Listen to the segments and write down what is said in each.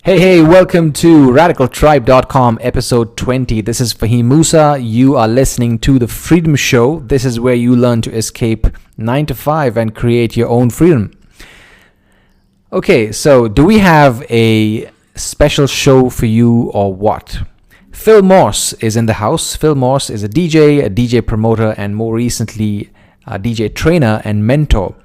Hey, welcome to RadicalTribe.com, episode 20. This is Fahim Musa. You are listening to The Freedom Show. This is where you learn to escape 9 to 5 and create your own freedom. Okay, so do we have a special show for you or what? Phil Morse is in the house. Phil Morse is a DJ promoter, and more recently, a DJ trainer and mentor.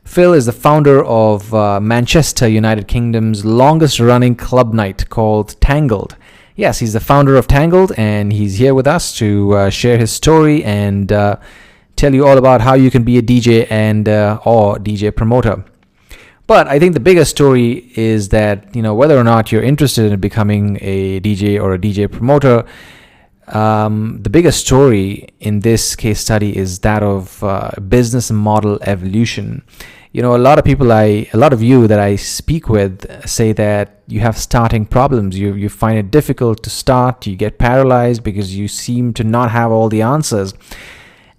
Phil is the founder of Manchester, United Kingdom's longest running club night called Tangled. Yes, he's the founder of Tangled, and he's here with us to share his story and tell you all about how you can be a DJ and or DJ promoter. But I think the biggest story is that, whether or not you're interested in becoming a DJ or a DJ promoter, the biggest story in this case study is that of business model evolution. A lot of you that I speak with say that you have starting problems. You find it difficult to start. You get paralyzed because you seem to not have all the answers.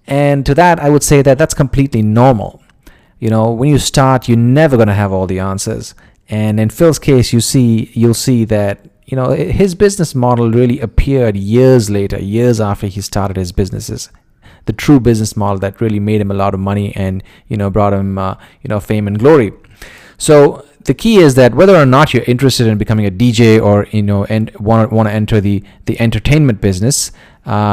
And to that, I would say that that's completely normal. When you start, you're never going to have all the answers. And in Phil's case, you'll see that his business model really appeared years later, years after he started his businesses. The true business model that really made him a lot of money and brought him fame and glory. So the key is that whether or not you're interested in becoming a DJ or and want to enter the entertainment business,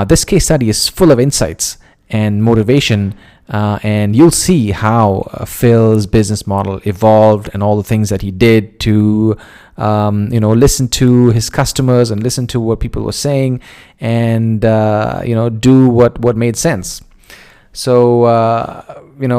this case study is full of insights and motivation, and you'll see how Phil's business model evolved and all the things that he did to listen to his customers and listen to what people were saying and do what made sense. So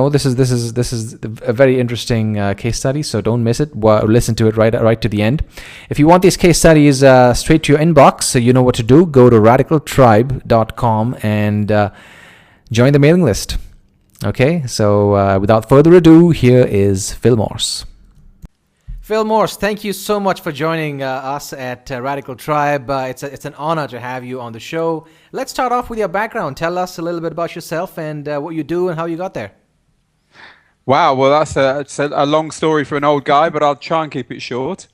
this is a very interesting case study, so don't miss it. Listen to it right to the end. If you want these case studies straight to your inbox, so you know what to do. Go to RadicalTribe.com and join the mailing list. Okay, so without further ado, here is Phil Morse. Phil Morse, thank you so much for joining us at Radical Tribe. It's an honor to have you on the show. Let's start off with your background. Tell us a little bit about yourself and what you do and how you got there. Wow, well, that's a long story for an old guy, but I'll try and keep it short.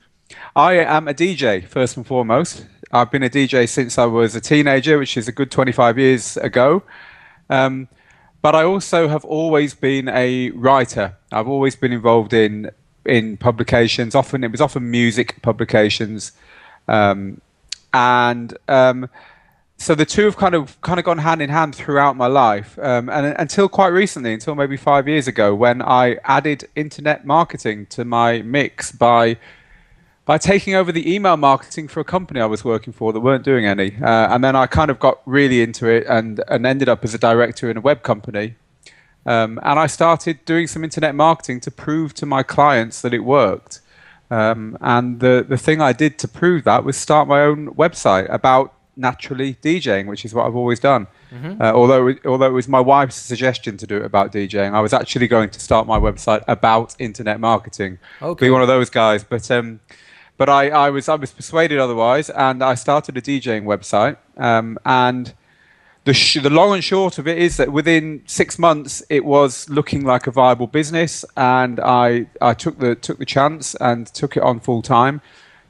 I am a DJ, first and foremost. I've been a DJ since I was a teenager, which is a good 25 years ago. But I also have always been a writer. I've always been involved in publications. It was often music publications, so the two have kind of gone hand in hand throughout my life, and until quite recently, until maybe 5 years ago, when I added internet marketing to my mix by taking over the email marketing for a company I was working for that weren't doing any, and then I kind of got really into it and ended up as a director in a web company. And I started doing some internet marketing to prove to my clients that it worked. And the thing I did to prove that was start my own website about naturally DJing, which is what I've always done. Mm-hmm. Although it was my wife's suggestion to do it about DJing, I was actually going to start my website about internet marketing. Okay. Be one of those guys, but I was persuaded otherwise, and I started a DJing website. And the long and short of it is that within 6 months, it was looking like a viable business, and I took the chance and took it on full time,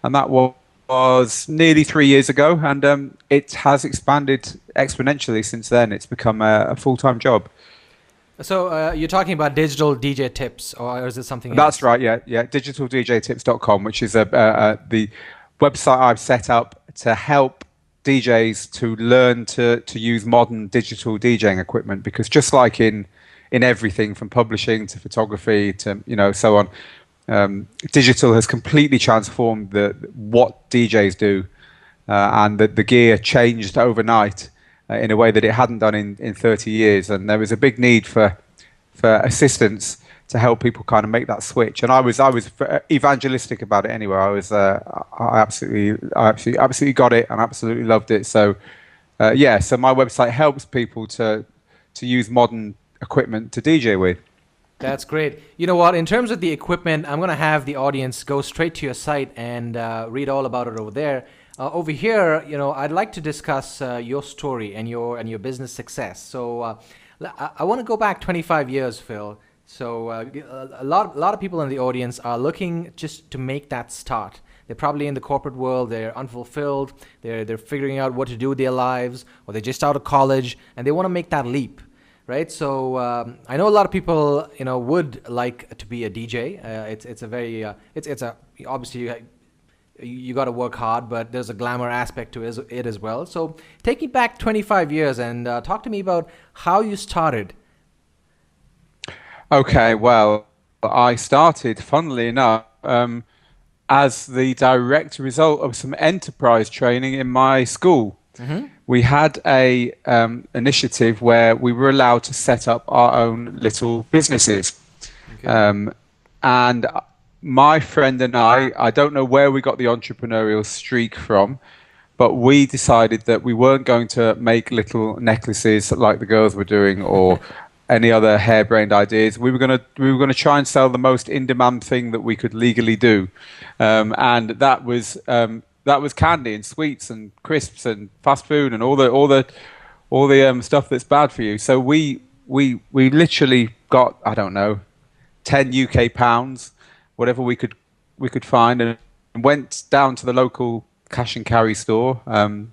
and that was nearly 3 years ago, and it has expanded exponentially since then. It's become a full-time job. So you're talking about digital DJ tips, or is it something else? That's right, yeah. digitaldjtips.com, which is the website I've set up to help DJs to learn to use modern digital DJing equipment, because just like in everything from publishing to photography to so on, digital has completely transformed what DJs do, and the gear changed overnight in a way that it hadn't done in 30 years, and there was a big need for assistance to help people kind of make that switch. And I was evangelistic about it anyway. I absolutely got it and absolutely loved it. So so my website helps people to use modern equipment to DJ with. That's great. You know what? In terms of the equipment, I'm going to have the audience go straight to your site and read all about it over there. Over here, I'd like to discuss your story and your business success. So I want to go back 25 years, Phil. So a lot of people in the audience are looking just to make that start. They're probably in the corporate world. They're unfulfilled. They're figuring out what to do with their lives, or they're just out of college and they want to make that leap, right? So I know a lot of people, would like to be a DJ. It's a very it's a obviously you got to work hard, but there's a glamour aspect to it as well. So take me back 25 years and talk to me about how you started. Okay, well, I started, funnily enough, as the direct result of some enterprise training in my school. We had a initiative where we were allowed to set up our own little businesses. Okay. And my friend and I don't know where we got the entrepreneurial streak from, but we decided that we weren't going to make little necklaces like the girls were doing or any other harebrained ideas. We were gonna try and sell the most in-demand thing that we could legally do, and that was candy and sweets and crisps and fast food and all the stuff that's bad for you. So we literally got, I don't know, 10 UK pounds, whatever we could find, and went down to the local cash and carry store,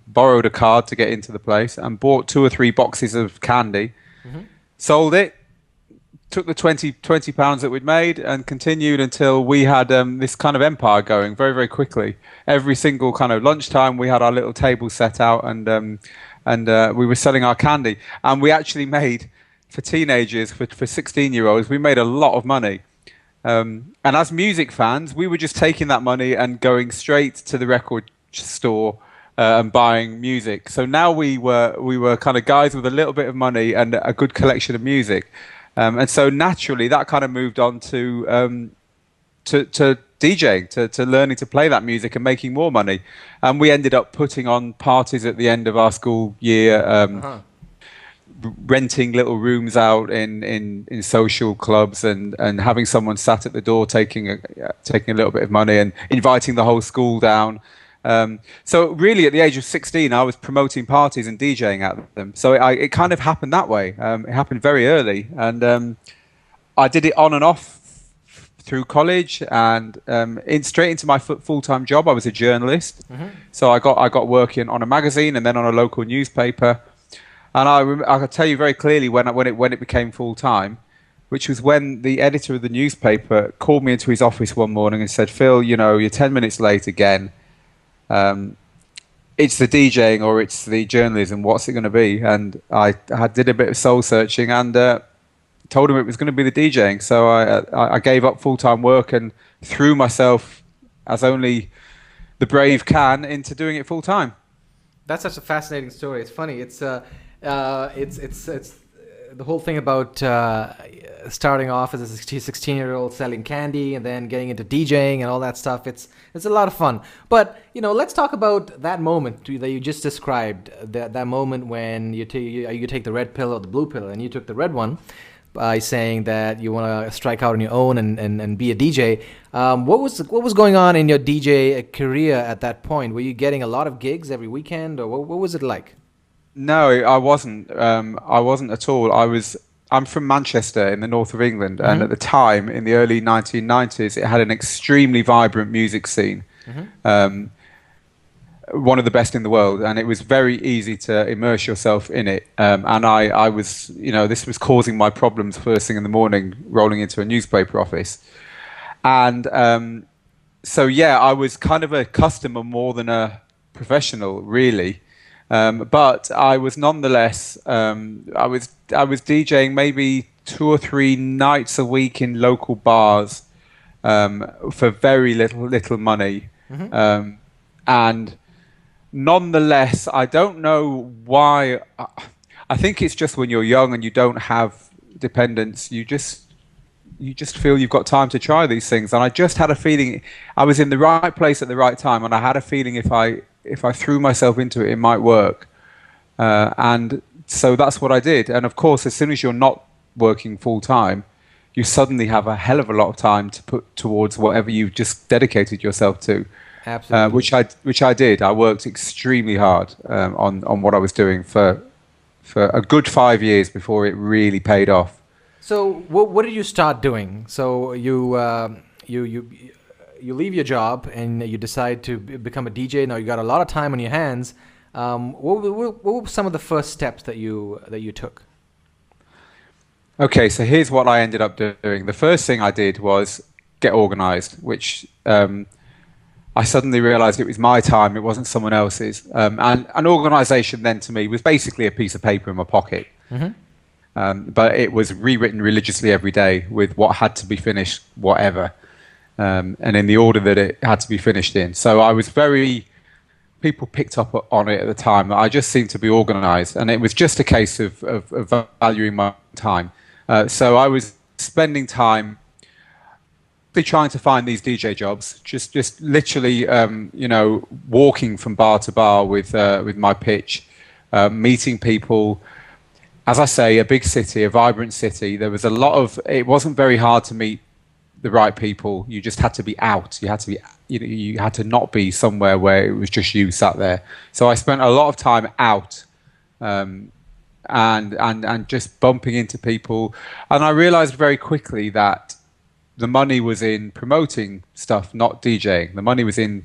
borrowed a card to get into the place, and bought 2 or 3 boxes of candy, sold it, took the 20 pounds that we'd made, and continued until we had this kind of empire going very, very quickly. Every single kind of lunchtime, we had our little table set out, and we were selling our candy, and we actually made, for teenagers, for 16-year-olds, we made a lot of money. And as music fans, we were just taking that money and going straight to the record store and buying music. So now we were kind of guys with a little bit of money and a good collection of music. And so naturally, that kind of moved on to DJing, to learning to play that music and making more money. And we ended up putting on parties at the end of our school year. Renting little rooms out in social clubs and having someone sat at the door taking a little bit of money and inviting the whole school down. So really, at the age of 16, I was promoting parties and DJing at them. So it kind of happened that way. It happened very early, and I did it on and off through college and straight into my full-time job. I was a journalist, so I got working on a magazine and then on a local newspaper. And I can tell you very clearly when it became full time, which was when the editor of the newspaper called me into his office one morning and said, "Phil, you're 10 minutes late again. It's the DJing or it's the journalism. What's it going to be?" And I did a bit of soul searching and told him it was going to be the DJing. So I gave up full time work and threw myself, as only the brave can, into doing it full time. That's such a fascinating story. It's funny. It's the whole thing about starting off as a 16-year-old selling candy and then getting into DJing and all that stuff. It's a lot of fun. But let's talk about that moment that you just described. That moment when you take the red pill or the blue pill, and you took the red one by saying that you want to strike out on your own and be a DJ. What was going on in your DJ career at that point? Were you getting a lot of gigs every weekend, or what was it like? No, I wasn't. I wasn't at all. I'm from Manchester in the north of England, and at the time, in the early 1990s, it had an extremely vibrant music scene. One of the best in the world, and it was very easy to immerse yourself in it. And I was, this was causing my problems first thing in the morning, rolling into a newspaper office. And so, yeah, I was kind of a customer more than a professional, really. But I was nonetheless, I was DJing maybe 2 or 3 nights a week in local bars for very little money. And nonetheless, I don't know why. I think it's just when you're young and you don't have dependents, you just feel you've got time to try these things. And I just had a feeling I was in the right place at the right time, and I had a feeling if I threw myself into it, it might work. And so that's what I did. And of course, as soon as you're not working full time, you suddenly have a hell of a lot of time to put towards whatever you've just dedicated yourself to. Absolutely. Which I did. I worked extremely hard on what I was doing for a good 5 years before it really paid off. So what did you start doing? So you leave your job and you decide to become a DJ. Now you got a lot of time on your hands. What were some of the first steps that you took? Okay, so here's what I ended up doing. The first thing I did was get organized, which I suddenly realized it was my time, it wasn't someone else's. And an organization then to me was basically a piece of paper in my pocket. Mm-hmm. But it was rewritten religiously every day with what had to be finished, whatever, and in the order that it had to be finished in. So I was people picked up on it at the time. I just seemed to be organized, and it was just a case of valuing my time. So I was spending time trying to find these DJ jobs, just literally, walking from bar to bar with my pitch, meeting people. As I say, a big city, a vibrant city. There was it wasn't very hard to meet the right people. You just had to be out. You had to be, you had to not be somewhere where it was just you sat there. So I spent a lot of time out, and just bumping into people. And I realized very quickly that the money was in promoting stuff, not DJing. The money was in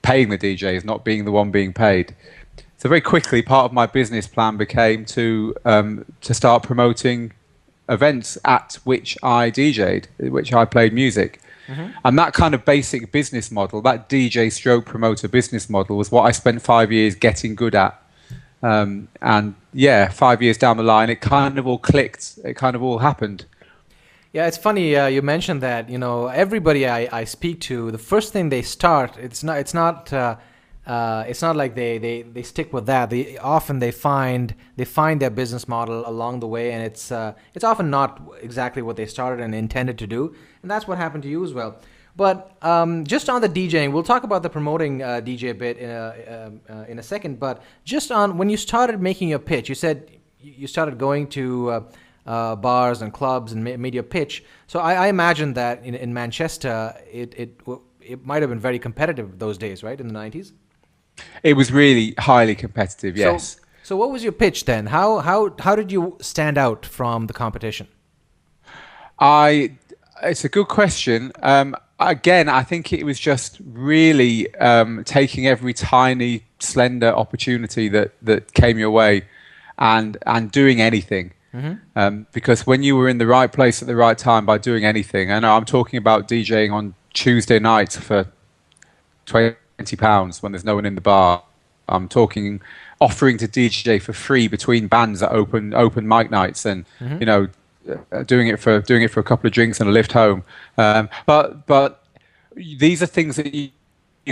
paying the DJs, not being the one being paid. So very quickly, part of my business plan became to start promoting events at which I DJ'd, which I played music. Mm-hmm. And that kind of basic business model, that DJ stroke promoter business model, was what I spent 5 years getting good at. And yeah, 5 years down the line, it kind of all clicked. It kind of all happened. Yeah, it's funny you mentioned that. Everybody I speak to, the first thing they start, it's not like they stick with that. They find their business model along the way, and it's often not exactly what they started and intended to do, and that's what happened to you as well. But just on the DJing, we'll talk about the promoting DJ a bit in a second. But just on when you started making your pitch, you said you started going to bars and clubs and made your pitch. So I imagine that in Manchester, it might have been very competitive those days, right, in the 90s? It was really highly competitive, yes. So what was your pitch then? How did you stand out from the competition? It's a good question. Again, I think it was just really taking every tiny, slender opportunity that came your way and doing anything. Mm-hmm. Because when you were in the right place at the right time by doing anything, and I'm talking about DJing on Tuesday nights for £20 when there's no one in the bar. I'm talking offering to DJ for free between bands at open mic nights, and mm-hmm. Doing it for a couple of drinks and a lift home. But these are things that you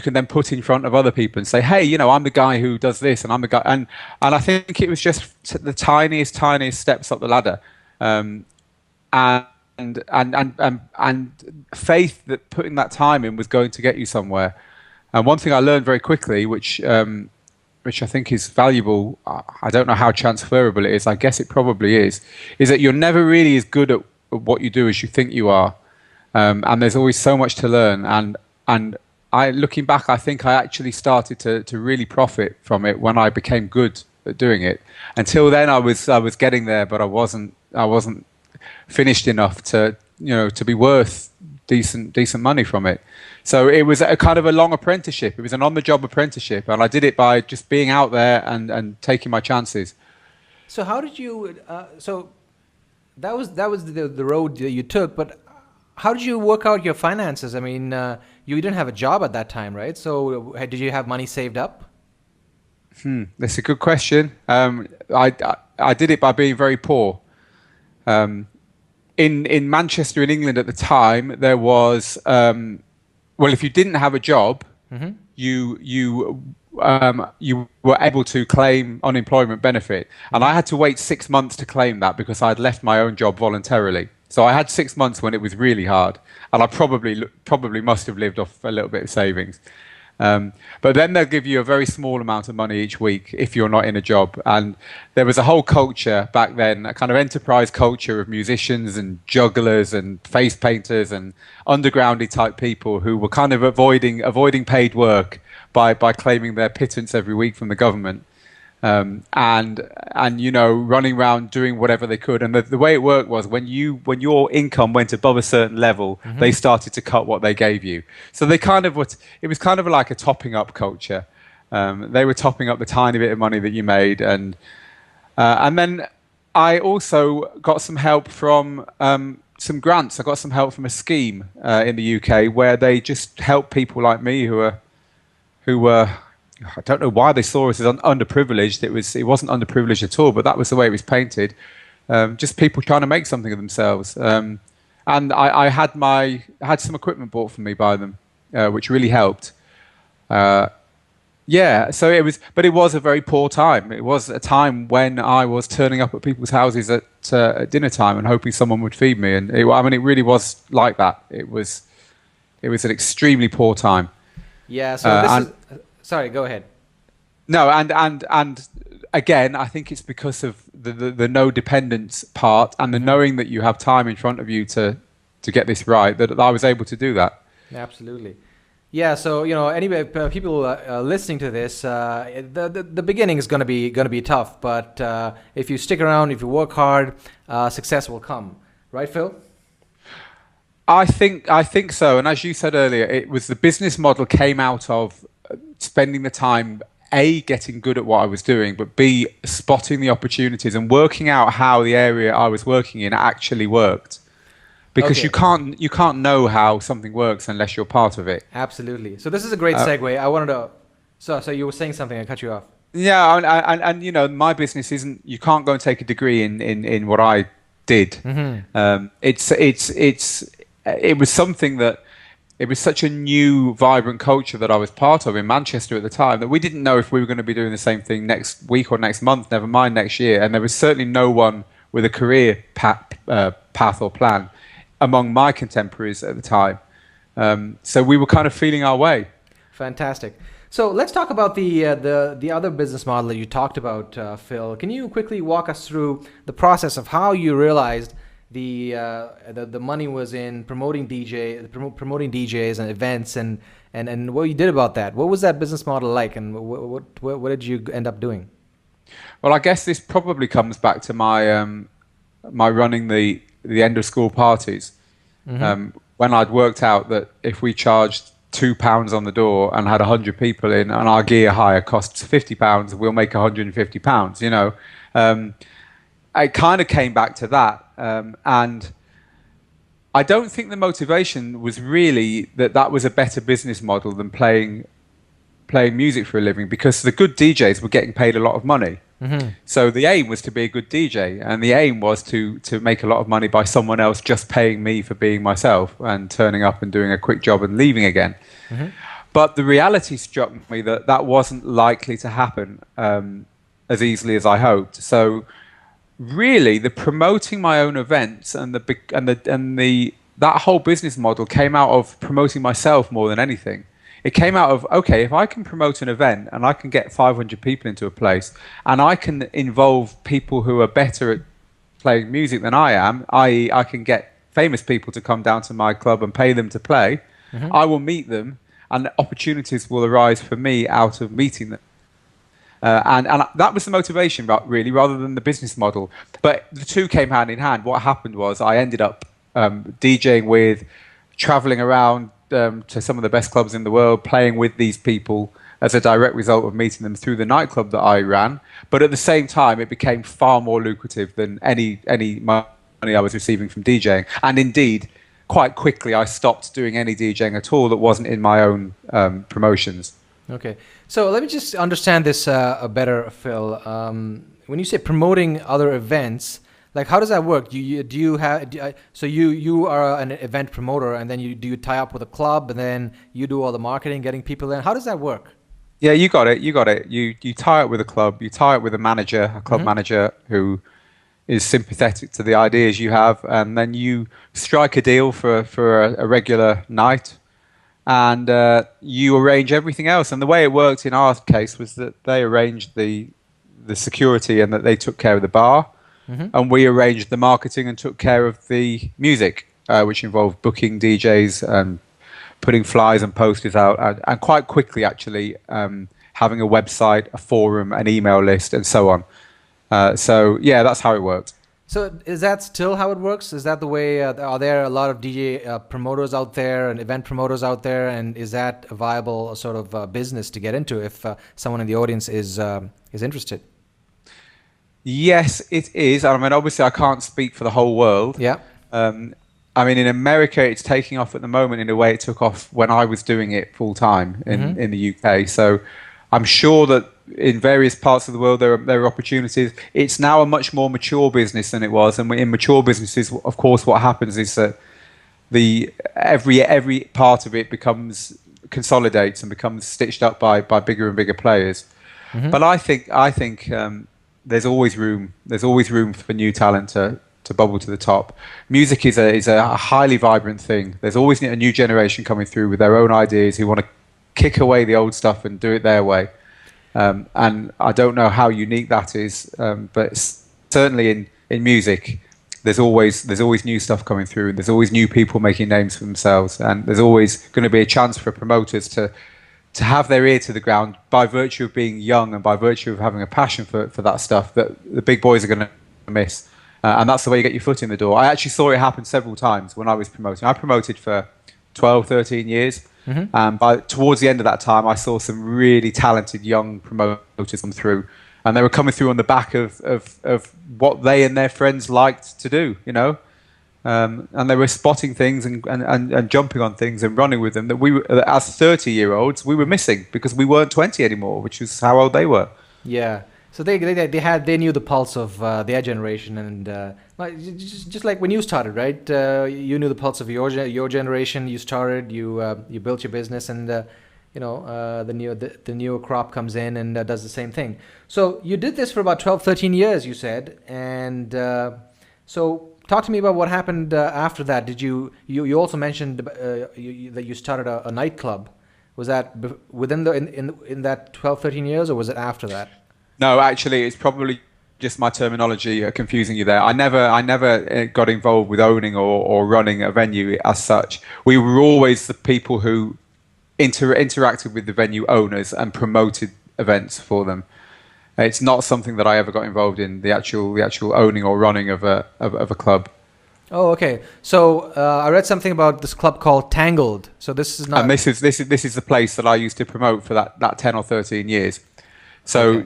can then put in front of other people and say, hey, I'm the guy who does this, and I'm the guy. And I think it was just the tiniest steps up the ladder, and faith that putting that time in was going to get you somewhere. And one thing I learned very quickly, which I think is valuable, I don't know how transferable it is, I guess it probably is that you're never really as good at what you do as you think you are. And there's always so much to learn. And looking back, I think I actually started to really profit from it when I became good at doing it. Until then, I was getting there, but I wasn't finished enough to be worth decent money from it. So it was a kind of a long apprenticeship. It was an on-the-job apprenticeship, and I did it by just being out there and taking my chances. So how did you? So that was the road that you took. But how did you work out your finances? I mean, you didn't have a job at that time, right? So did you have money saved up? That's a good question. I did it by being very poor. In Manchester, in England at the time, there was if you didn't have a job, mm-hmm. you were able to claim unemployment benefit, and I had to wait 6 months to claim that because I'd left my own job voluntarily. So I had 6 months when it was really hard, and I probably must have lived off a little bit of savings. But then they'll give you a very small amount of money each week if you're not in a job. And there was a whole culture back then, a kind of enterprise culture of musicians and jugglers and face painters and undergroundy type people who were kind of avoiding paid work by claiming their pittance every week from the government. and running around doing whatever they could. And the way it worked was when your income went above a certain level, they started to cut what they gave you. So they kind of it was kind of like a topping up culture. They were topping up the tiny bit of money that you made, and then I also got some help from some grants. I got some help from a scheme in the UK where they just help people like me who were I don't know why they saw us as underprivileged. It wasn't underprivileged at all, but that was the way it was painted. Just people trying to make something of themselves. And I had some equipment bought for me by them, which really helped. So but it was a very poor time. It was a time when I was turning up at people's houses at dinner time and hoping someone would feed me. And it really was like that. It was an extremely poor time. Yeah. So sorry, go ahead. No, and again, I think it's because of the no dependence part and the knowing that you have time in front of you to get this right, that I was able to do that. Absolutely. Yeah, so anyway, people listening to this, the beginning is going to be tough, but if you stick around, if you work hard, success will come, right, Phil? I think so. And as you said earlier, it was the business model came out of spending the time, A, getting good at what I was doing, but B, spotting the opportunities and working out how the area I was working in actually worked. Because you can't know how something works unless you're part of it. Absolutely. So this is a great segue. I wanted to. So you were saying something. I cut you off. Yeah, and my business isn't. You can't go and take a degree in what I did. It was something that. It was such a new, vibrant culture that I was part of in Manchester at the time that we didn't know if we were going to be doing the same thing next week or next month, never mind next year. And there was certainly no one with a career path or plan among my contemporaries at the time. So we were kind of feeling our way. Fantastic. So let's talk about the other business model that you talked about, Phil. Can you quickly walk us through the process of how you realized the money was in promoting DJs and events and what you did about that? What was that business model like, and what did you end up doing? Well, I guess this probably comes back to my my running the end of school parties. When I'd worked out that if we charged £2 on the door and had 100 people in, and our gear hire costs £50, we'll make £150. I kind of came back to that, and I don't think the motivation was really that was a better business model than playing music for a living, because the good DJs were getting paid a lot of money. So the aim was to be a good DJ, and the aim was to make a lot of money by someone else just paying me for being myself and turning up and doing a quick job and leaving again. But the reality struck me that wasn't likely to happen as easily as I hoped. So really, the promoting my own events and that whole business model came out of promoting myself more than anything. It came out of, okay, if I can promote an event and I can get 500 people into a place and I can involve people who are better at playing music than I am, i.e. I can get famous people to come down to my club and pay them to play, I will meet them and opportunities will arise for me out of meeting them. And that was the motivation, really, rather than the business model. But the two came hand in hand. What happened was I ended up DJing traveling around to some of the best clubs in the world, playing with these people as a direct result of meeting them through the nightclub that I ran. But at the same time, it became far more lucrative than any money I was receiving from DJing. And indeed, quite quickly, I stopped doing any DJing at all that wasn't in my own promotions. Okay, so let me just understand this better, Phil. When you say promoting other events, like how does that work? So you are an event promoter, and then you tie up with a club, and then you do all the marketing, getting people in. How does that work? Yeah, you got it. You tie up with a club. You tie up with a club manager who is sympathetic to the ideas you have, and then you strike a deal for a regular night. And you arrange everything else. And the way it worked in our case was that they arranged the security and that they took care of the bar. And we arranged the marketing and took care of the music, which involved booking DJs and putting flyers and posters out. And quite quickly, actually, having a website, a forum, an email list, and so on. So yeah, that's how it works. So is that still how it works? Is that the way? Are there a lot of DJ promoters out there and event promoters out there? And is that a viable sort of business to get into if someone in the audience is interested? Yes, it is. I mean, obviously, I can't speak for the whole world. Yeah. I mean, in America, it's taking off at the moment in a way it took off when I was doing it full time in the UK. So I'm sure that in various parts of the world there are opportunities. It's now a much more mature business than it was, and in mature businesses, of course, what happens is that every part of it consolidates and becomes stitched up by bigger and bigger players. But I think there's always room for new talent to bubble to the top. Music is a highly vibrant thing. There's always a new generation coming through with their own ideas who want to kick away the old stuff and do it their way. And I don't know how unique that is, but certainly in music, there's always new stuff coming through, and there's always new people making names for themselves, and there's always going to be a chance for promoters to have their ear to the ground by virtue of being young and by virtue of having a passion for that stuff that the big boys are going to miss. And that's the way you get your foot in the door. I actually saw it happen several times when I was promoting. I promoted for 12, 13 years. And towards the end of that time, I saw some really talented young promoters come through, and they were coming through on the back of what they and their friends liked to do, you know, and they were spotting things and jumping on things and running with them that we were, as 30-year-olds, we were missing because we weren't 20 anymore, which is how old they were. Yeah. So they knew the pulse of their generation, and just like when you started, right? You knew the pulse of your generation. You started, you built your business, and the newer crop comes in and does the same thing. So you did this for about 12, 13 years, you said, and so talk to me about what happened after that. Did you also mentioned that you started a nightclub? Was that within in that 12, 13 years, or was it after that? No, actually, it's probably just my terminology confusing you there. I never got involved with owning or running a venue as such. We were always the people who interacted with the venue owners and promoted events for them. It's not something that I ever got involved in, the actual owning or running of a club. Oh, okay. So I read something about this club called Tangled. So this is not. And this is the place that I used to promote for that 10 or 13 years. So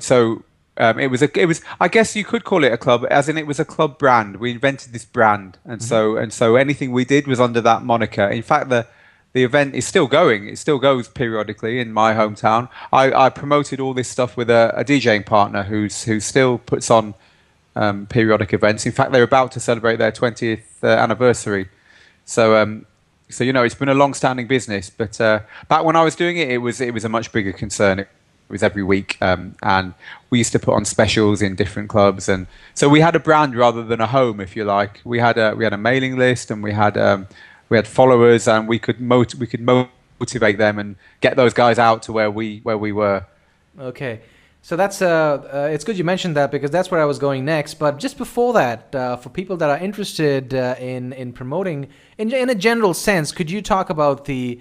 it was I guess you could call it a club, as in it was a club brand. We invented this brand, and so anything we did was under that moniker. In fact, the event is still going. It still goes periodically in my hometown. I promoted all this stuff with a DJing partner who still puts on periodic events. In fact, they're about to celebrate their 20th anniversary. So you know, it's been a long-standing business. But back when I was doing it, it was a much bigger concern. It was every week, and we used to put on specials in different clubs, and so we had a brand rather than a home, if you like. We had a mailing list, and we had followers, and we could motivate them and get those guys out to where we were. Okay, so that's it's good you mentioned that, because that's where I was going next. But just before that, for people that are interested in promoting in a general sense, could you talk about the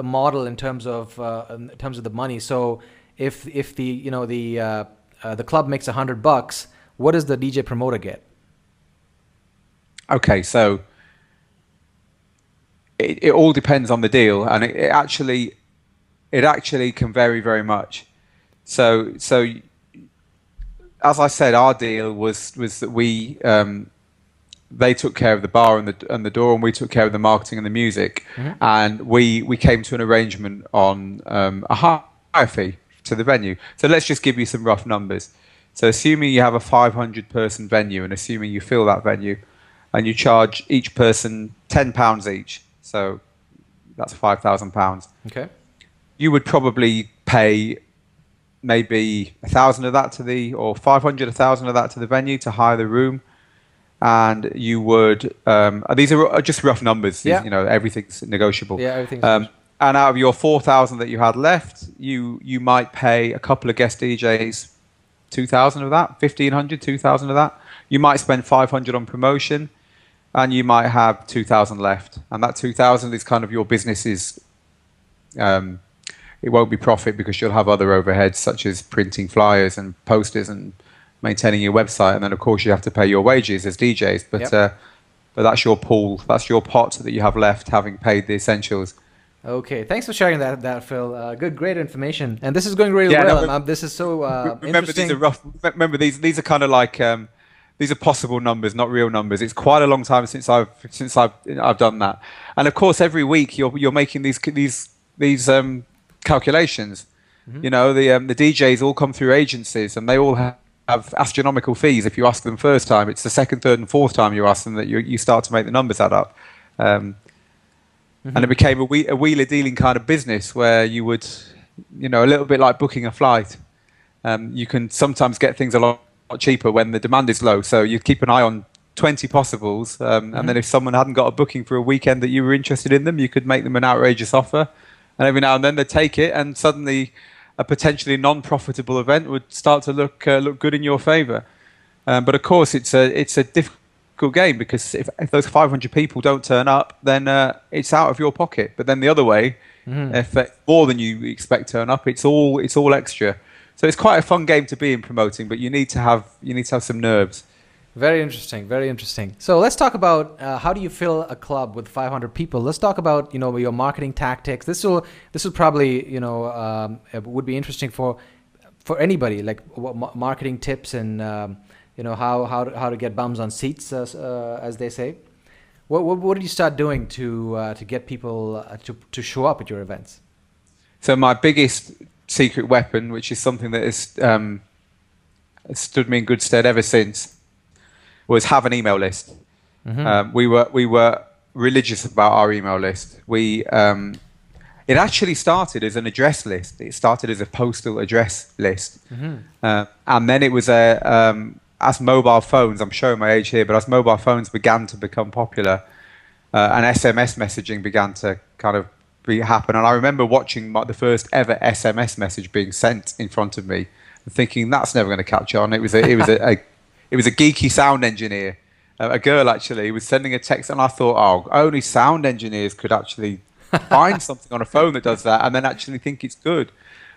model in terms of the money? So if the club makes $100, what does the DJ promoter get? Okay, so it all depends on the deal, and it actually can vary very much. So as I said, our deal was that we they took care of the bar and the door, and we took care of the marketing and the music. And we came to an arrangement on a higher fee to the venue. So let's just give you some rough numbers. So assuming you have a 500-person venue, and assuming you fill that venue, and you charge each person £10 each, so that's £5,000. Okay. You would probably pay maybe 1,000 of that or 500, 1,000 of that to the venue to hire the room. And you would, these are just rough numbers. Yeah. You know, everything's negotiable. Yeah, everything's and out of your 4,000 that you had left, you might pay a couple of guest DJs 2,000 of that, 1,500, 2,000 of that. You might spend 500 on promotion, and you might have 2,000 left. And that 2,000 is kind of your business's it won't be profit because you'll have other overheads such as printing flyers and posters and maintaining your website, and then of course you have to pay your wages as DJs. But that's your pool, that's your pot that you have left, having paid the essentials. Okay, thanks for sharing that, Phil. Great information, and this is going really well. No, this is so remember interesting. these are rough. Remember these are kind of like these are possible numbers, not real numbers. It's quite a long time since I've done that, and of course every week you're making these calculations. Mm-hmm. You know, the DJs all come through agencies, and they all have astronomical fees if you ask them first time. It's the second, third, and fourth time you ask them that you start to make the numbers add up. And it became a wheeler dealing kind of business where you would, you know, a little bit like booking a flight. You can sometimes get things a lot cheaper when the demand is low. So you keep an eye on 20 possibles, and then if someone hadn't got a booking for a weekend that you were interested in them, you could make them an outrageous offer. And every now and then they'd take it, and suddenly a potentially non-profitable event would start to look good in your favour. But of course, it's a difficult game, because if those 500 people don't turn up, then it's out of your pocket. But then the other way, if more than you expect turn up, it's all extra. So it's quite a fun game to be in promoting, but you need to have some nerves. Very interesting, very interesting. So let's talk about how do you fill a club with 500 people. Let's talk about your marketing tactics. This will probably would be interesting for anybody, like marketing tips and how to get bums on seats, as they say. What did you start doing to get people to show up at your events? So my biggest secret weapon, which is something that has stood me in good stead ever since, was have an email list. Mm-hmm. We were religious about our email list. It actually started as an address list. It started as a postal address list, and then it was as mobile phones. I'm showing my age here, but as mobile phones began to become popular, and SMS messaging began to kind of happen. And I remember watching the first ever SMS message being sent in front of me, and thinking that's never going to catch on. It was a geeky sound engineer, a girl actually, was sending a text, and I thought, oh, only sound engineers could actually find something on a phone that does that and then actually think it's good.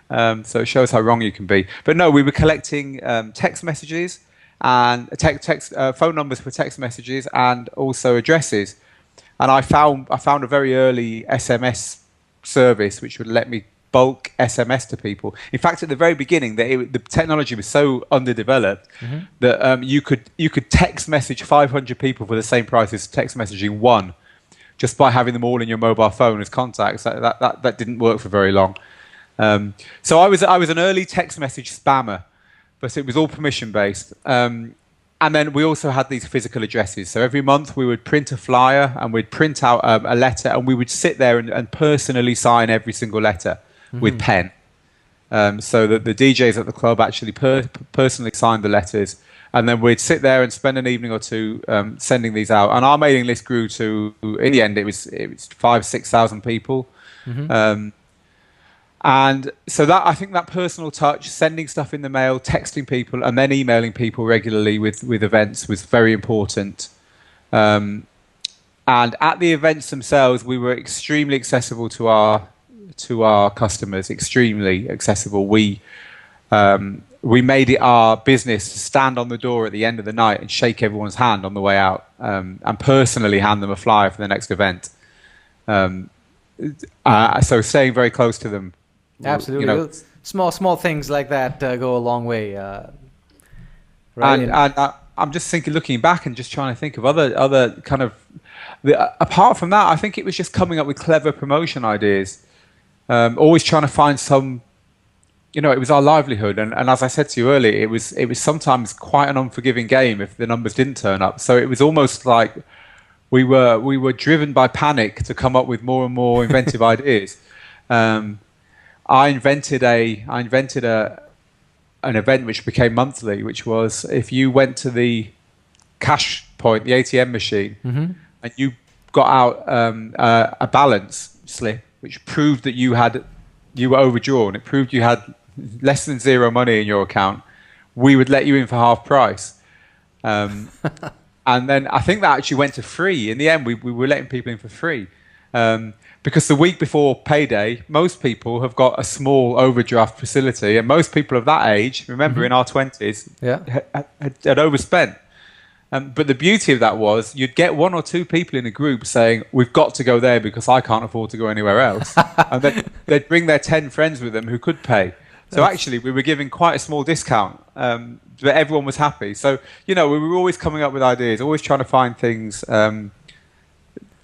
So it shows how wrong you can be. But no, we were collecting text messages and phone numbers for text messages, and also addresses. And I found a very early SMS service which would let me bulk SMS to people. In fact, at the very beginning, the technology was so underdeveloped that you could text message 500 people for the same price as text messaging one, just by having them all in your mobile phone as contacts. That didn't work for very long. So I was an early text message spammer, but it was all permission based. And then we also had these physical addresses. So every month we would print a flyer, and we'd print out a letter, and we would sit there and personally sign every single letter with pen. So that the DJs at the club actually personally signed the letters. And then we'd sit there and spend an evening or two sending these out. And our mailing list grew to, in the end, it was 5,000-6,000 people. And so that, I think that personal touch, sending stuff in the mail, texting people, and then emailing people regularly with events was very important. And at the events themselves, we were extremely accessible to our customers, extremely accessible. We made it our business to stand on the door at the end of the night and shake everyone's hand on the way out, and personally hand them a flyer for the next event. So staying very close to them. Absolutely. Small things like that go a long way. Right? And I'm just looking back and just trying to think of other kind of... apart from that, I think it was just coming up with clever promotion ideas. Always trying to find some... it was our livelihood, and as I said to you earlier, it was sometimes quite an unforgiving game if the numbers didn't turn up. So it was almost like we were driven by panic to come up with more and more inventive ideas. I invented an event which became monthly, which was if you went to the cash point, the ATM machine, and you got out a balance slip which proved that you were overdrawn. It proved you had less than zero money in your account. We would let you in for half price. And then I think that actually went to free. In the end, we were letting people in for free. Because the week before payday, most people have got a small overdraft facility, and most people of that age, remember, in our 20s, had overspent. But the beauty of that was you'd get one or two people in a group saying, we've got to go there because I can't afford to go anywhere else. And then they'd bring their 10 friends with them who could pay. So actually, we were giving quite a small discount, but everyone was happy. So, we were always coming up with ideas, always trying to find things,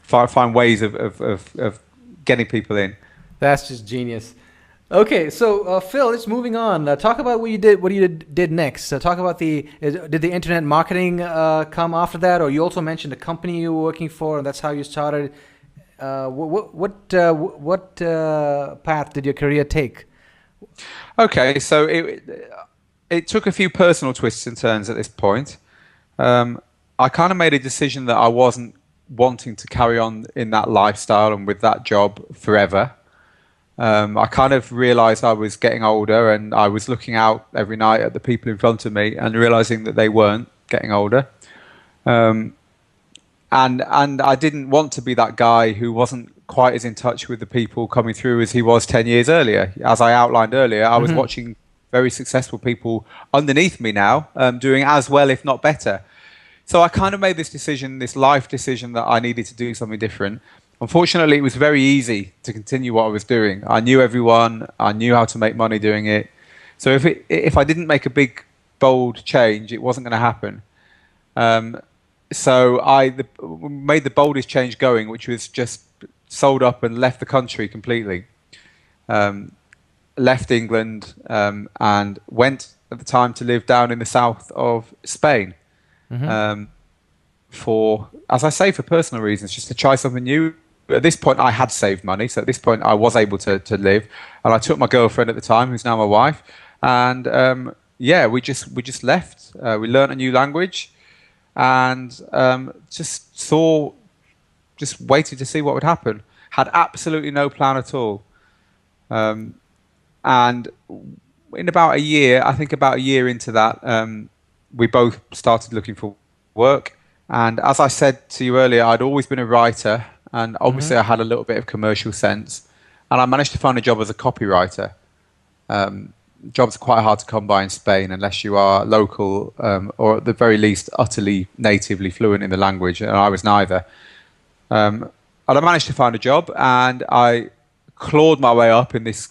find ways of getting people in. That's just genius. Okay, so Phil, let's moving on. Talk about what you did. What you did next. Talk about did the internet marketing come after that, or you also mentioned the company you were working for, and that's how you started. What path did your career take? Okay, so it took a few personal twists and turns at this point. I kind of made a decision that I wasn't wanting to carry on in that lifestyle and with that job forever. I kind of realized I was getting older, and I was looking out every night at the people in front of me and realizing that they weren't getting older. And I didn't want to be that guy who wasn't quite as in touch with the people coming through as he was 10 years earlier. As I outlined earlier, I was watching very successful people underneath me now doing as well, if not better. So I kind of made this decision, this life decision, that I needed to do something different. Unfortunately, it was very easy to continue what I was doing. I knew everyone. I knew how to make money doing it. So if I didn't make a big, bold change, it wasn't going to happen. So I made the boldest change going, which was just sold up and left the country completely. Left England and went at the time to live down in the south of Spain. For, as I say, for personal reasons, just to try something new. At this point, I had saved money, so at this point, I was able to live. And I took my girlfriend at the time, who's now my wife, and we just left. We learned a new language, and just waited to see what would happen. Had absolutely no plan at all. And in about a year, I think about a year into that, we both started looking for work. And as I said to you earlier, I'd always been a writer, and obviously I had a little bit of commercial sense. And I managed to find a job as a copywriter. Jobs are quite hard to come by in Spain unless you are local or at the very least utterly natively fluent in the language, and I was neither. And I managed to find a job, and I clawed my way up in this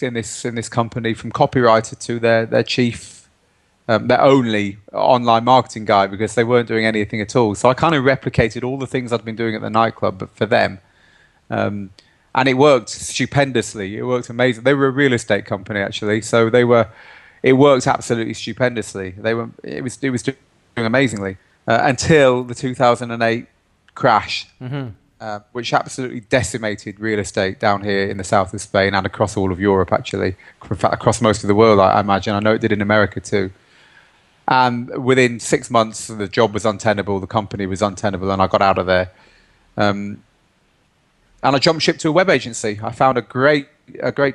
company from copywriter to their chief, their only online marketing guy, because they weren't doing anything at all. So I kind of replicated all the things I'd been doing at the nightclub, but for them. And it worked stupendously. It worked amazing. They were a real estate company, actually. So it worked absolutely stupendously. It was doing amazingly until the 2008 crash, which absolutely decimated real estate down here in the south of Spain and across all of Europe, actually. In fact, across most of the world, I imagine. I know it did in America too. And within 6 months, the job was untenable, the company was untenable, and I got out of there. And I jumped ship to a web agency. I found a great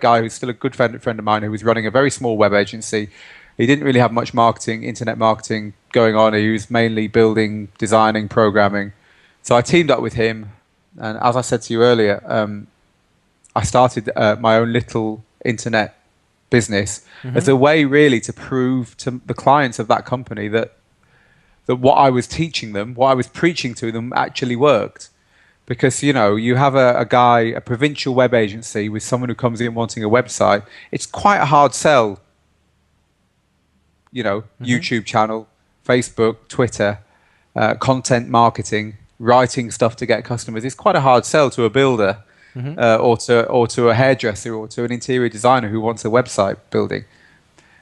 guy who's still a good friend of mine, who was running a very small web agency. He didn't really have much internet marketing going on. He was mainly building, designing, programming. So I teamed up with him. And as I said to you earlier, I started my own little internet business as a way really to prove to the clients of that company that what I was teaching them, what I was preaching to them actually worked. Because, you have a provincial web agency with someone who comes in wanting a website. It's quite a hard sell, YouTube channel, Facebook, Twitter, content marketing, writing stuff to get customers. It's quite a hard sell to a builder or to a hairdresser or to an interior designer who wants a website building.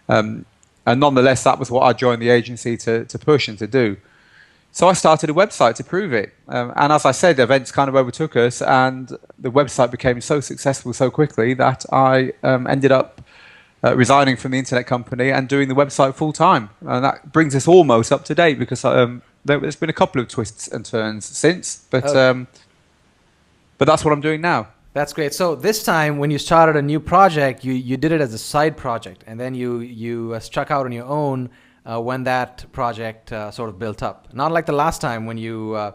And nonetheless, that was what I joined the agency to push and to do. So I started a website to prove it. And as I said, events kind of overtook us, and the website became so successful so quickly that I ended up resigning from the internet company and doing the website full time. And that brings us almost up to date, because there's been a couple of twists and turns since, but that's what I'm doing now. That's great. So this time when you started a new project, you did it as a side project, and then you struck out on your own when that project sort of built up. Not like the last time when you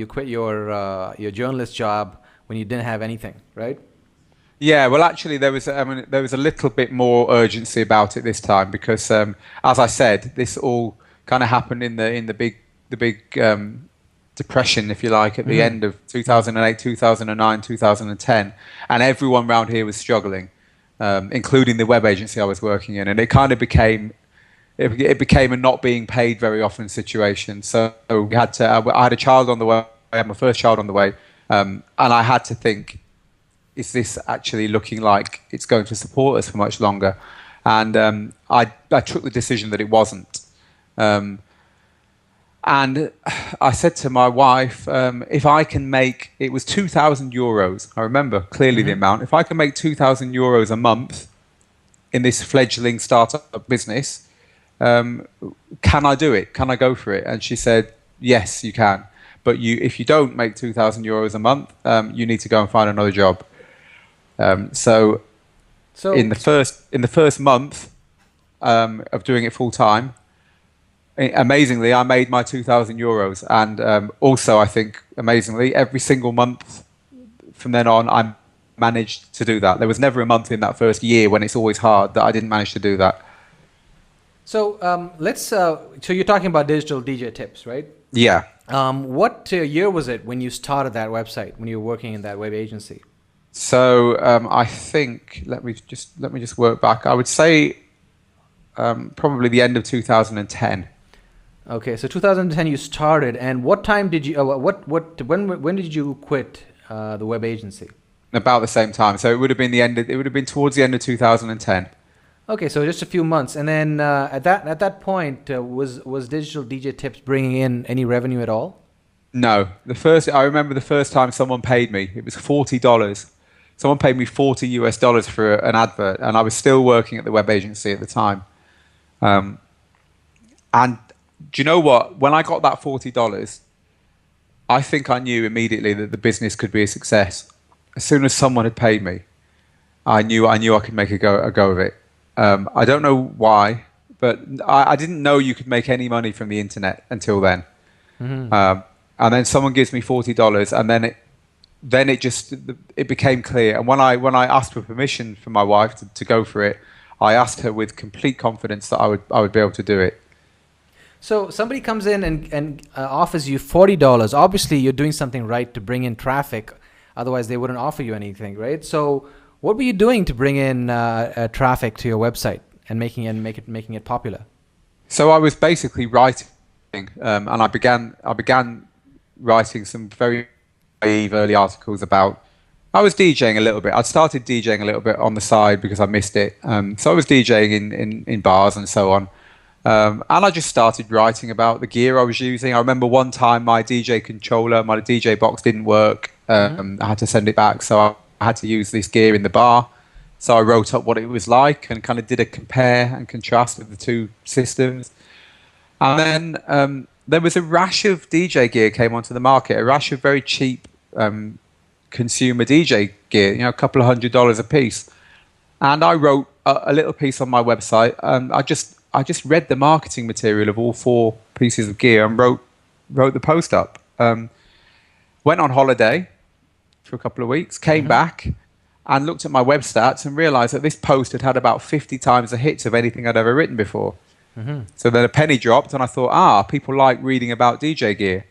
quit your journalist job when you didn't have anything, right? Yeah, well, actually, there was a little bit more urgency about it this time because, as I said, this all kind of happened in the big depression, if you like, at the end of 2008, 2009, 2010, and everyone around here was struggling, including the web agency I was working in, and it kind of became it became a not being paid very often situation. So we had to. I had a child on the way. I had my first child on the way, and I had to think, is this actually looking like it's going to support us for much longer? And I took the decision that it wasn't. And I said to my wife, if I can make, it was 2,000 euros. I remember clearly the amount. If I can make 2,000 euros a month in this fledgling startup business, can I do it? Can I go for it? And she said, yes, you can. But if you don't make 2,000 euros a month, you need to go and find another job. So in the first month of doing it full time, amazingly, I made my 2,000 euros, and also I think amazingly, every single month from then on, I managed to do that. There was never a month in that first year when it's always hard that I didn't manage to do that. So so you're talking about digital DJ tips, right? Yeah. What year was it when you started that website, when you were working in that web agency? So I think let me just work back. I would say probably the end of 2010. Okay, so 2010 you started, and what time did you? When did you quit the web agency? About the same time. So it would have been it would have been towards the end of 2010. Okay, so just a few months, and then at that point, was Digital DJ Tips bringing in any revenue at all? No, I remember the first time someone paid me. It was $40. Someone paid me $40 for an advert, and I was still working at the web agency at the time. And do you know what? When I got that $40, I think I knew immediately that the business could be a success. As soon as someone had paid me, I knew I could make a go of it. I don't know why, but I didn't know you could make any money from the internet until then. And then someone gives me $40, and then it became clear. And when I asked for permission from my wife to go for it, I asked her with complete confidence that I would be able to do it. So somebody comes in and offers you $40. Obviously, you're doing something right to bring in traffic. Otherwise, they wouldn't offer you anything, right? So what were you doing to bring in traffic to your website and making it popular? So I was basically writing, and I began writing some very naive early articles about. I was DJing a little bit. I'd started DJing a little bit on the side because I missed it. So I was DJing in bars and so on. And I just started writing about the gear I was using. I remember one time my DJ controller, my DJ box didn't work. I had to send it back, so I had to use this gear in the bar. So I wrote up what it was like and kind of did a compare and contrast of the two systems. And then there was a rash of DJ gear came onto the market, a rash of very cheap consumer DJ gear, a couple of $100 a piece. And I wrote a little piece on my website. I just read the marketing material of all four pieces of gear and wrote the post up. Went on holiday for a couple of weeks, came back and looked at my web stats and realized that this post had about 50 times the hits of anything I'd ever written before. So then a penny dropped and I thought, people like reading about DJ gear.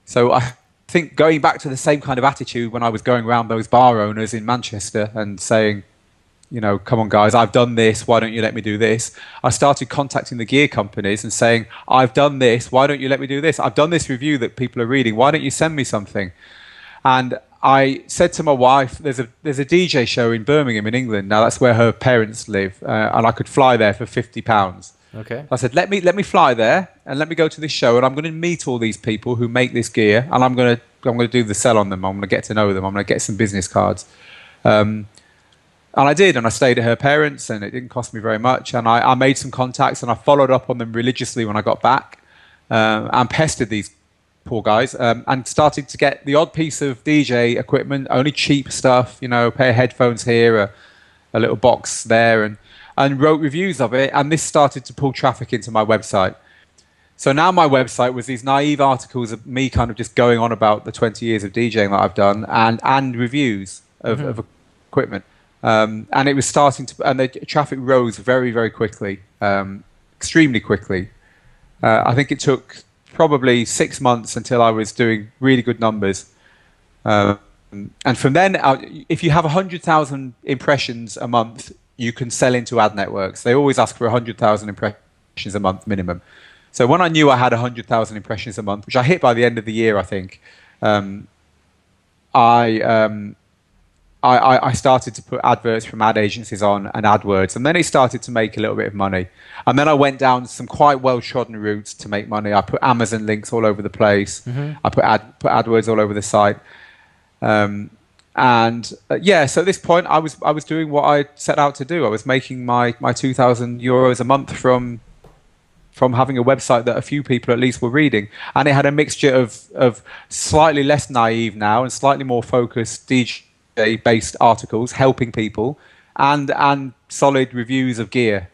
So I think going back to the same kind of attitude when I was going around those bar owners in Manchester and saying, come on guys, I've done this, why don't you let me do this? I started contacting the gear companies and saying, I've done this, why don't you let me do this? I've done this review that people are reading, why don't you send me something? And I said to my wife, there's a DJ show in Birmingham in England. Now that's where her parents live, and I could fly there for £50. Okay. I said, let me fly there and let me go to this show, and I'm going to meet all these people who make this gear, and I'm going to do the sell on them. I'm going to get to know them. I'm going to get some business cards. And I did, and I stayed at her parents, and it didn't cost me very much. And I made some contacts, and I followed up on them religiously when I got back, and pestered these poor guys, and started to get the odd piece of DJ equipment, only cheap stuff, a pair of headphones here, a little box there, and wrote reviews of it. And this started to pull traffic into my website. So now my website was these naive articles of me kind of just going on about the 20 years of DJing that I've done and reviews of equipment. And it was starting to, and the traffic rose very, very quickly, extremely quickly. I think it took probably 6 months until I was doing really good numbers. And from then, if you have 100,000 impressions a month, you can sell into ad networks. They always ask for 100,000 impressions a month minimum. So when I knew I had 100,000 impressions a month, which I hit by the end of the year, I think, I started to put adverts from ad agencies on and AdWords, and then it started to make a little bit of money. And then I went down some quite well-trodden routes to make money. I put Amazon links all over the place. I put AdWords all over the site. So at this point, I was doing what I set out to do. I was making my 2,000 euros a month from having a website that a few people at least were reading, and it had a mixture of slightly less naive now and slightly more focused DJ-based articles helping people, and solid reviews of gear,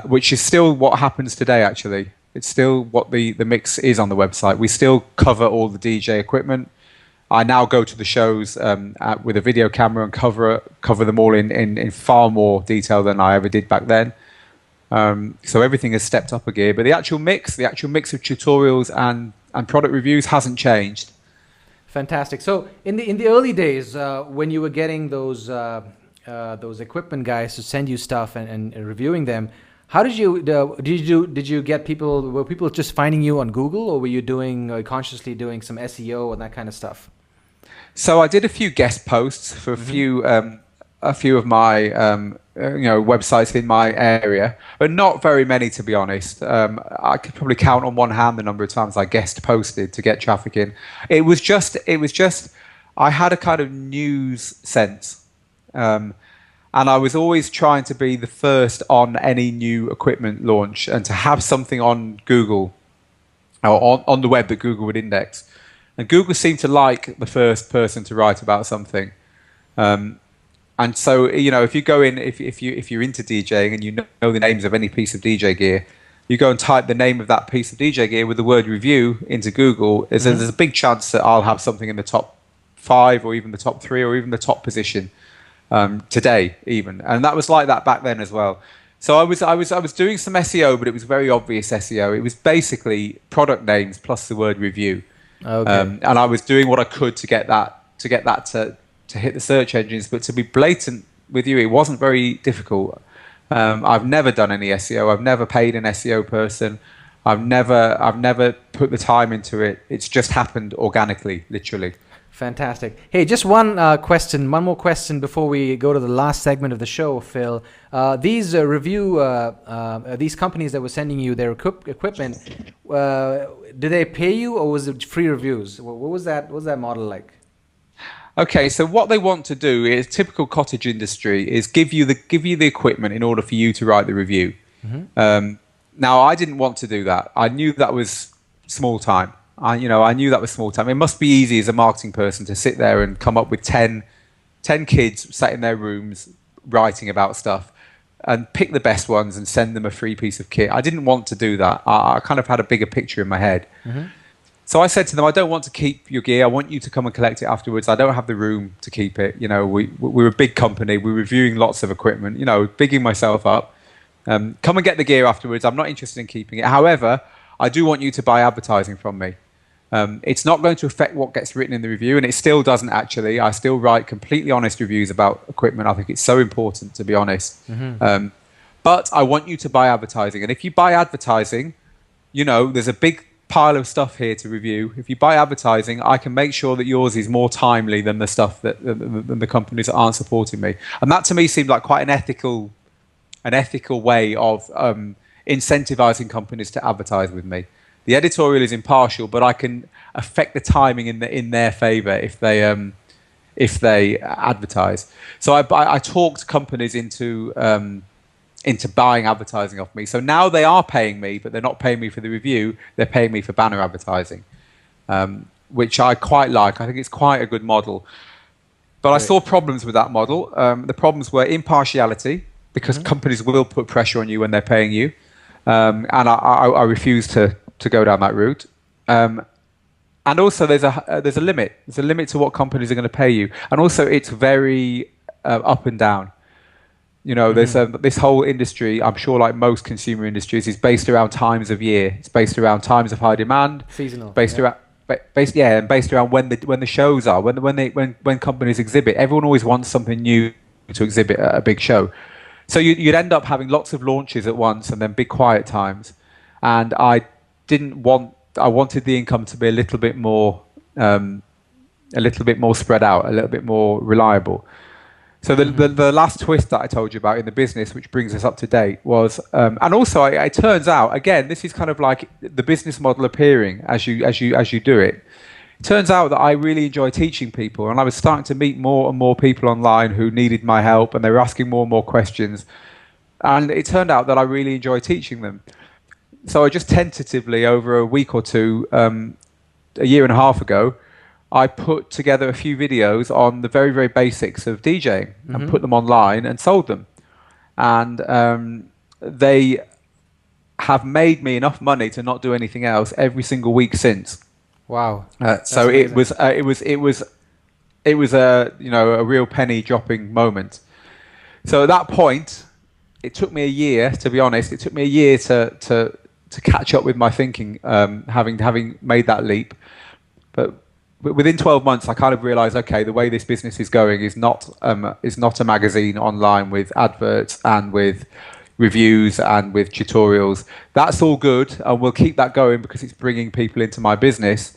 which is still what happens today. Actually, it's still what the mix is on the website. We still cover all the DJ equipment. I now go to the shows with a video camera and cover them all in far more detail than I ever did back then. So everything has stepped up a gear, but the actual mix of tutorials and product reviews hasn't changed. Fantastic. So in the early days, when you were getting those equipment guys to send you stuff and reviewing them, how did you get people? Were people just finding you on Google, or were you consciously doing some SEO and that kind of stuff? So I did a few guest posts for a few of my websites in my area, but not very many, to be honest. I could probably count on one hand the number of times I guest posted to get traffic in. It was just I had a kind of news sense, and I was always trying to be the first on any new equipment launch and to have something on Google or on the web that Google would index. And Google seemed to like the first person to write about something. And so, if you go in, if you're into DJing and you know the names of any piece of DJ gear, you go and type the name of that piece of DJ gear with the word review into Google. There's a big chance that I'll have something in the top 5 or even the top 3 or even the top position today even. And that was like that back then as well. So I was doing some SEO, but it was very obvious SEO. It was basically product names plus the word review. Okay. And I was doing what I could to get that to hit the search engines, but to be blatant with you, it wasn't very difficult. I've never done any SEO. I've never paid an SEO person. I've never put the time into it. It's just happened organically, literally. Fantastic. Hey, just one more question before we go to the last segment of the show, Phil. These these companies that were sending you their equipment, did they pay you or was it free reviews? What was that model like? Okay, so what they want to do is typical cottage industry is give you the equipment in order for you to write the review. Now I didn't want to do that. I knew that was small time. I knew that was small time. It must be easy as a marketing person to sit there and come up with 10 kids sat in their rooms writing about stuff and pick the best ones and send them a free piece of kit. I didn't want to do that. I kind of had a bigger picture in my head. So I said to them, I don't want to keep your gear. I want you to come and collect it afterwards. I don't have the room to keep it. We're a big company. We're reviewing lots of equipment, bigging myself up. Come and get the gear afterwards. I'm not interested in keeping it. However, I do want you to buy advertising from me. It's not going to affect what gets written in the review, and it still doesn't actually. I still write completely honest reviews about equipment. I think it's so important to be honest. But I want you to buy advertising. And if you buy advertising, there's a big pile of stuff here to review. If you buy advertising, I can make sure that yours is more timely than the stuff than the companies that aren't supporting me. And that to me seemed like quite an ethical way of incentivizing companies to advertise with me. The editorial is impartial, but I can affect the timing in their favor if they advertise. So I talked companies into buying advertising off me. So now they are paying me, but they're not paying me for the review. They're paying me for banner advertising, which I quite like. I think it's quite a good model. But I saw problems with that model. The problems were impartiality, because companies will put pressure on you when they're paying you. and I refuse to go down that route. And also, there's a limit. There's a limit to what companies are going to pay you, and also it's very up and down. You know, there's this whole industry. I'm sure, like most consumer industries, is based around times of year. It's based around times of high demand. Seasonal. Based around. And based around when the shows are, when companies exhibit. Everyone always wants something new to exhibit at a big show, so you'd end up having lots of launches at once and then big quiet times. And I wanted the income to be a little bit more spread out, a little bit more reliable. So the last twist that I told you about in the business, which brings us up to date, was and also it turns out, again, this is kind of like the business model appearing as you do it. It turns out that I really enjoy teaching people, and I was starting to meet more and more people online who needed my help, and they were asking more and more questions. And it turned out that I really enjoy teaching them. So I just tentatively, over a week or two, a year and a half ago, I put together a few videos on the very, very basics of DJing and put them online and sold them. And they have made me enough money to not do anything else every single week since. Wow. So it was a real penny dropping moment. So at that point, it took me a year, to be honest. It took me a year to catch up with my thinking, having made that leap. But within 12 months, I kind of realized, okay, the way this business is going is not a magazine online with adverts and with reviews and with tutorials. That's all good, and we'll keep that going because it's bringing people into my business.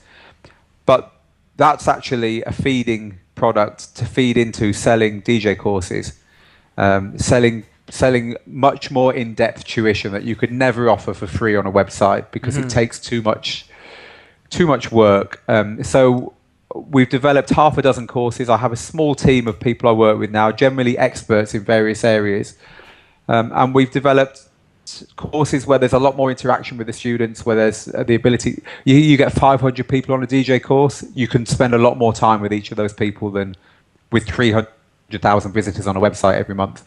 But that's actually a feeding product to feed into selling DJ courses, selling much more in-depth tuition that you could never offer for free on a website because it takes too much work. So we've developed half a dozen courses. I have a small team of people I work with now, generally experts in various areas. And we've developed courses where there's a lot more interaction with the students, where there's the ability, you get 500 people on a DJ course, you can spend a lot more time with each of those people than with 300,000 visitors on a website every month.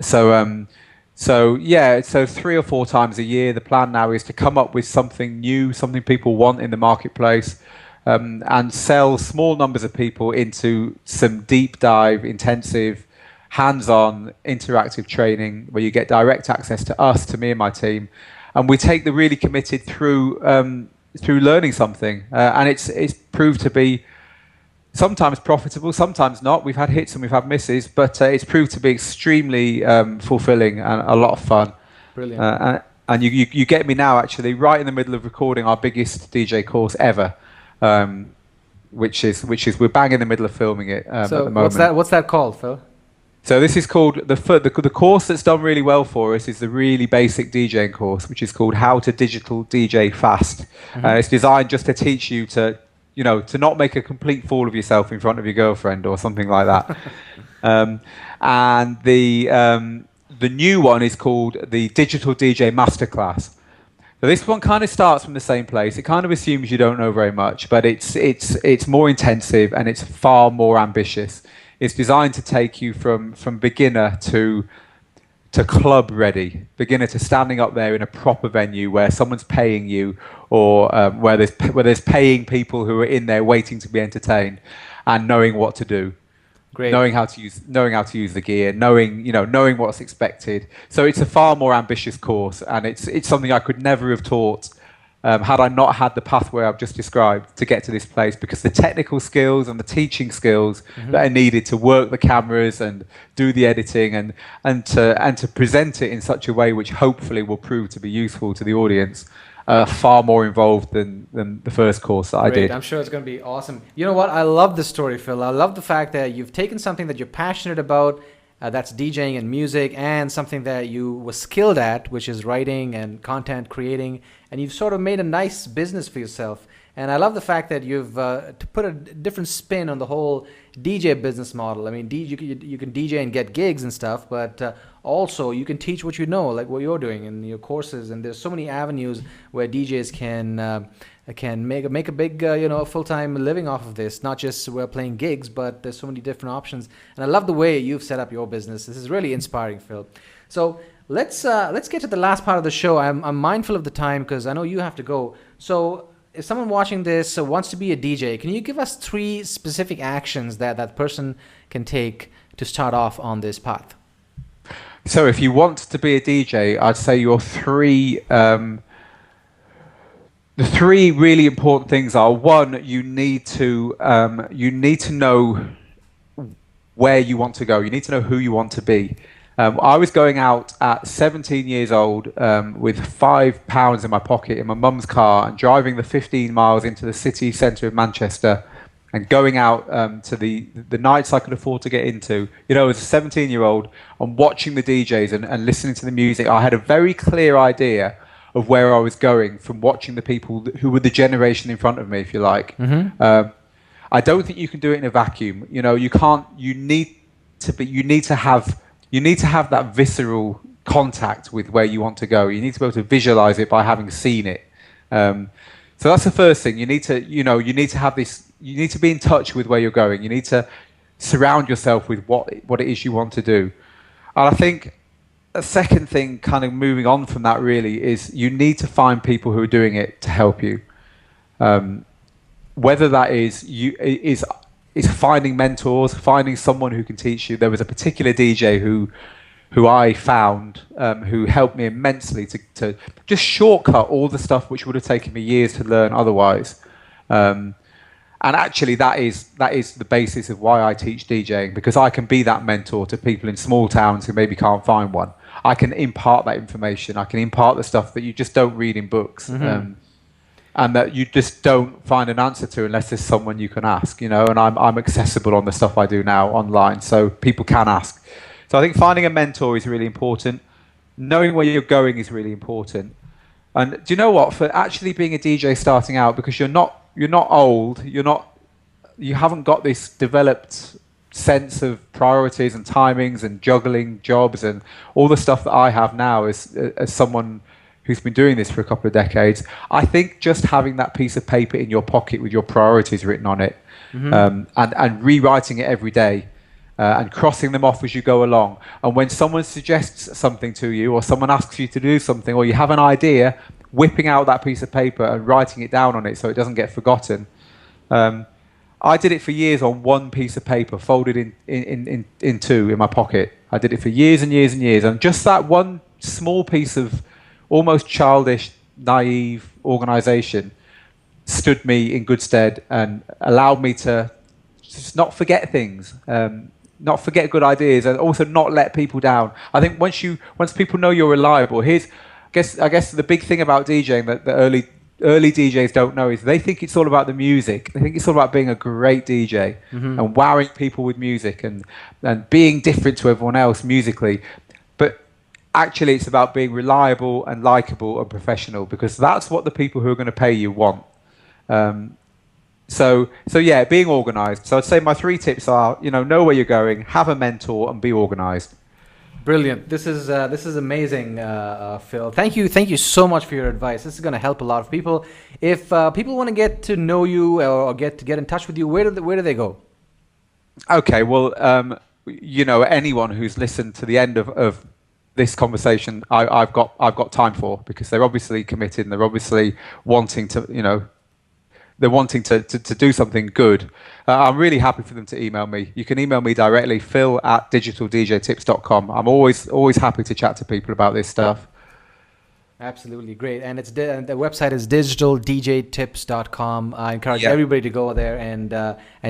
So 3 or 4 times a year, the plan now is to come up with something new, something people want in the marketplace, and sell small numbers of people into some deep dive, intensive, hands-on, interactive training where you get direct access to us, to me and my team, and we take the really committed through learning something, and it's proved to be sometimes profitable, sometimes not. We've had hits and we've had misses, but it's proved to be extremely fulfilling and a lot of fun. Brilliant. And you get me now, actually, right in the middle of recording our biggest DJ course ever, which is we're bang in the middle of filming it at the moment. What's that called, Phil? So this is called the course that's done really well for us is the really basic DJing course, which is called How to Digital DJ Fast. It's designed just to teach you to not make a complete fool of yourself in front of your girlfriend or something like that. And the new one is called the Digital DJ Masterclass. So this one kind of starts from the same place. It kind of assumes you don't know very much, but it's more intensive and it's far more ambitious. It's designed to take you from beginner to club ready, beginner to standing up there in a proper venue where someone's paying you, or where there's paying people who are in there waiting to be entertained, and knowing what to do. Great. Knowing how to use the gear, knowing what's expected. So it's a far more ambitious course, and it's something I could never have taught had I not had the pathway I've just described to get to this place, because the technical skills and the teaching skills that are needed to work the cameras and do the editing and to present it in such a way which hopefully will prove to be useful to the audience are far more involved than the first course that I did. I'm sure it's going to be awesome. You know what? I love the story, Phil. I love the fact that you've taken something that you're passionate about, that's DJing and music, and something that you were skilled at, which is writing and content creating, and you've sort of made a nice business for yourself. And I love the fact that you've to put a different spin on the whole DJ business model. I mean, you can DJ and get gigs and stuff, but also you can teach what you know, like what you're doing in your courses. And there's so many avenues where DJs can make a big full-time living off of this. Not just we're playing gigs, but there's so many different options. And I love the way you've set up your business. This is really inspiring, Phil. So let's get to the last part of the show. I'm mindful of the time because I know you have to go. So if someone watching this wants to be a DJ, can you give us 3 specific actions that person can take to start off on this path? So if you want to be a DJ, I'd say your 3 the 3 really important things are: 1, you need to know where you want to go. You need to know who you want to be. I was going out at 17 years old with £5 in my pocket in my mum's car and driving the 15 miles into the city centre of Manchester and going out to the nights I could afford to get into, as a 17-year-old, and watching the DJs and listening to the music. I had a very clear idea of where I was going from watching the people who were the generation in front of me, if you like. Mm-hmm. I don't think you can do it in a vacuum. You can't. You need to have that visceral contact with where you want to go. You need to be able to visualize it by having seen it. So that's the first thing. You need to have this. You need to be in touch with where you're going. You need to surround yourself with what it is you want to do. And I think a second thing, kind of moving on from that, really, is you need to find people who are doing it to help you. Whether that is finding mentors, finding someone who can teach you. There was a particular DJ who I found who helped me immensely to just shortcut all the stuff which would have taken me years to learn otherwise. And actually, that is the basis of why I teach DJing, because I can be that mentor to people in small towns who maybe can't find one. I can impart that information. I can impart the stuff that you just don't read in books. Mm-hmm. And that you just don't find an answer to unless there's someone you can ask, and I'm accessible on the stuff I do now online, so people can ask. So I think finding a mentor is really important. Knowing where you're going is really important. And do you know what? For actually being a DJ starting out, because you're not old, you haven't got this developed sense of priorities and timings and juggling jobs and all the stuff that I have now as someone who's been doing this for a couple of decades. I think just having that piece of paper in your pocket with your priorities written on it, mm-hmm. and rewriting it every day, and crossing them off as you go along. And when someone suggests something to you, or someone asks you to do something, or you have an idea, whipping out that piece of paper and writing it down on it so it doesn't get forgotten. I did it for years on one piece of paper, folded in 2 in my pocket. I did it for years and years and years. And just that one small piece of almost childish, naive organisation stood me in good stead and allowed me to just not forget things, not forget good ideas, and also not let people down. I think once people know you're reliable, I guess the big thing about DJing that the early DJs don't know is they think it's all about the music. They think it's all about being a great DJ, mm-hmm. and wowing people with music and being different to everyone else musically. But actually, it's about being reliable and likable and professional, because that's what the people who are going to pay you want. So yeah, being organised. So I'd say my 3 tips are, know where you're going, have a mentor, and be organised. Brilliant. This is amazing, Phil. Thank you so much for your advice. This is going to help a lot of people. If people want to get to know you or get in touch with you, where do they go? Okay, well, anyone who's listened to the end of this conversation, I've got time for, because they're obviously committed and they're obviously wanting to, they're wanting to do something good. I'm really happy for them to email me. You can email me directly, phil@digitaldjtips.com. I'm always happy to chat to people about this stuff. Absolutely great. And the website is digitaldjtips.com. I encourage everybody to go there and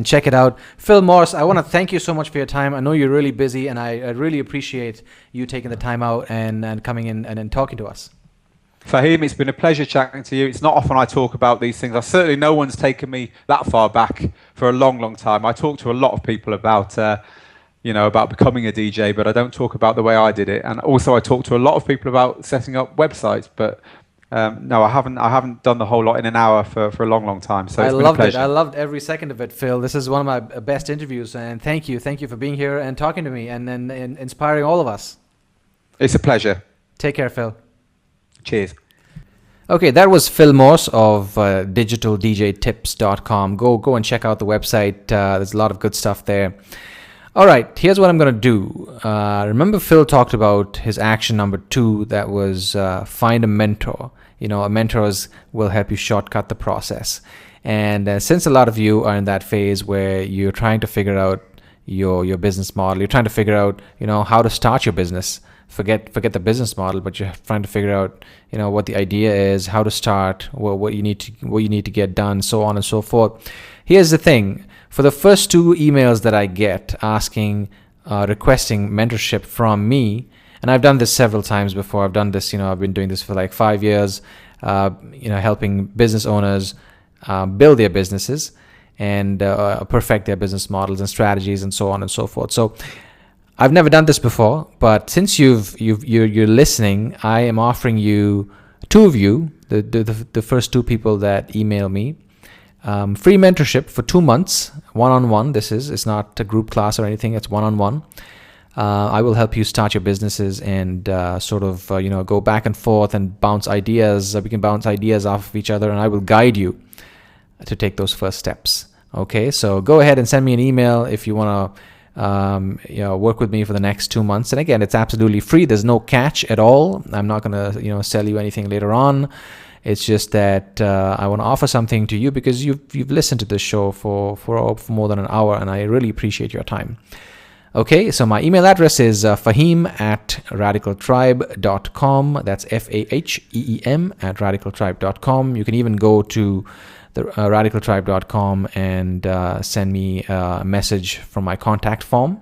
check it out. Phil Morse, I want to thank you so much for your time. I know you're really busy, and I really appreciate you taking the time out and coming in and talking to us. Fahim, it's been a pleasure chatting to you. It's not often I talk about these things. Certainly no one's taken me that far back for a long, long time. I talk to a lot of people about becoming a DJ, but I don't talk about the way I did it. And also I talk to a lot of people about setting up websites, but no, I haven't done the whole lot in an hour for a long, long time. So it's been a pleasure. I loved every second of it, Phil. This is one of my best interviews, and thank you for being here and talking to me and inspiring all of us. It's a pleasure. Take care, Phil. Cheers. Okay, that was Phil Morse of digitaldjtips.com. Go and check out the website. There's a lot of good stuff there. All right, here's what I'm going to do. Remember Phil talked about his action number 2, that was find a mentor. A mentor will help you shortcut the process. And since a lot of you are in that phase where you're trying to figure out your business model, you're trying to figure out, how to start your business. Forget the business model, but you're trying to figure out, what the idea is, how to start, what you need to get done, so on and so forth. Here's the thing: for the first 2 emails that I get requesting mentorship from me, and I've done this several times before. I've done this, I've been doing this for like 5 years, helping business owners build their businesses and perfect their business models and strategies and so on and so forth. So I've never done this before, but since you're listening, I am offering you, 2 of you, the first 2 people that email me, free mentorship for 2 months, one-on-one. It's not a group class or anything. It's one-on-one. I will help you start your businesses and go back and forth and bounce ideas. We can bounce ideas off of each other, and I will guide you to take those first steps. Okay, so go ahead and send me an email if you want to work with me for the next 2 months. And again, it's absolutely free. There's no catch at all. I'm not going to sell you anything later on. It's just that I want to offer something to you because you've listened to this show for more than an hour, and I really appreciate your time. Okay, so my email address is fahim@radicaltribe.com. That's FAHEEM @radicaltribe.com. You can even go to the radicaltribe.com and send me a message from my contact form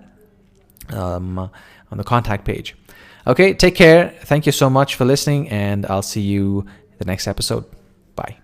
on the contact page. Okay, take care. Thank you so much for listening, and I'll see you the next episode. Bye.